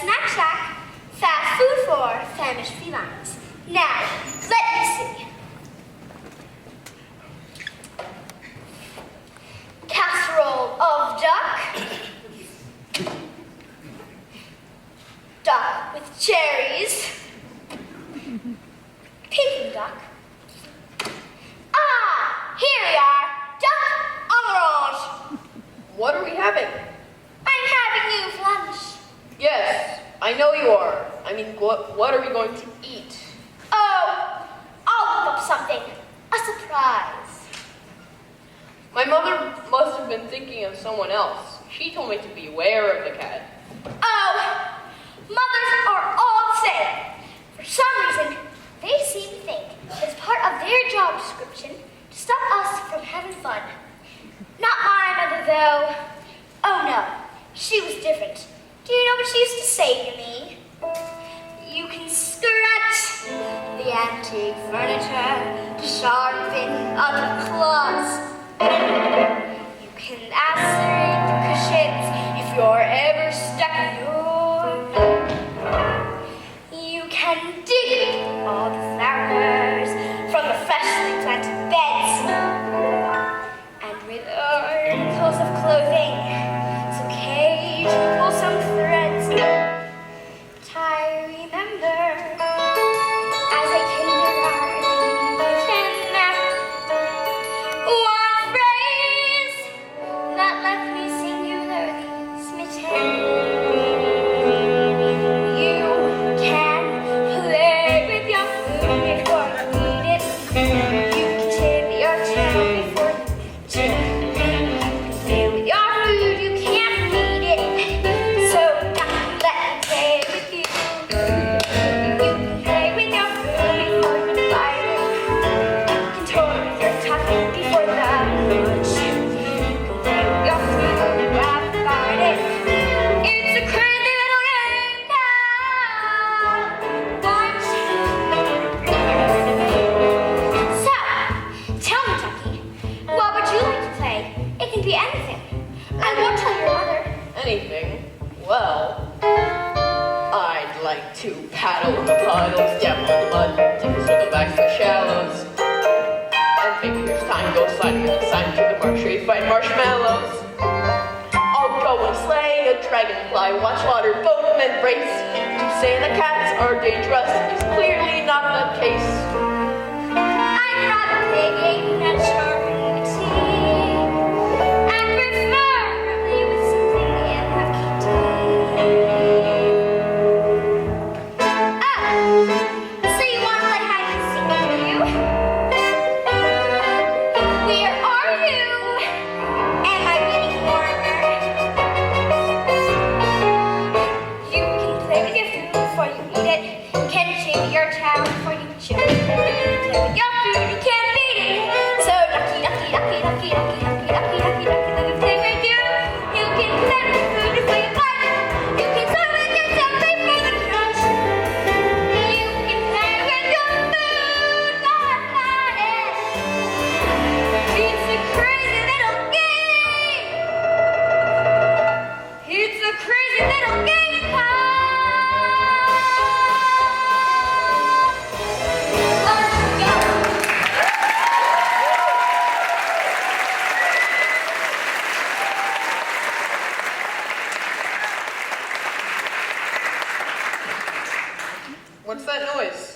snack shack, fast food for famished felines. Now, let me see. Casserole of duck. Duck with cherries. Peking duck. Ah, here we are. Duck en orange. What are we having? I'm having you for lunch. Yes, I know you are. I mean, what are we going to eat? Oh, I'll whip up something. A surprise. My mother must have been thinking of someone else. She told me to beware of the cat. Oh, mothers are all the same. For some reason, they seem to think it's part of their job description to stop us from having fun. Not my mother, though. Oh, no. She was different. Do you know what she used to say to me? You can scratch the antique furniture to sharpen other claws. You can lacerate the cushions if you're ever stuck in your. You can dig all the flowers from the freshly planted beds. And with articles of clothing, some cage to pull some threads. But I remember as a kindergarten one phrase that left me singularly smitten. You can play with your food before you eat it. You can tip your tail before you chew. You can play with your food, you can't feed it. So let me play with you. You can play with your food before you bite it. You can toy with your tongue before the lunch. You can play with your food while you bite it. It's a crazy little game called lunch. So, tell me, Ducky, what would you like to play? It can be anything. I won't tell your mother. Anything? Well, I'd like to paddle the puddles, step on the mud, take a circle back to the shallows. And maybe there's time to go sliding the sign to the marshy, find marshmallows. I'll go and slay a dragonfly, watch water boatmen race. To say the cats are dangerous is clearly not the case. I'd rather play a game that's sharpening the teeth, and preferably with something in the teeth. Oh, so you want to play hide and seek, do you? Where are you? Am I reading corner? You can play with your food before you eat it. You can chew your tail before you chew it. You can play with your food, you can't feed it. So ducky, ducky, ducky, ducky, ducky, ducky, ducky, ducky, ducky, let me play with you. You can play with your food before you bite it. You can play with your tail before the crunch. You can play with your food, not bite it. It's a crazy little game. It's a crazy little game called. Let's go. What's that noise?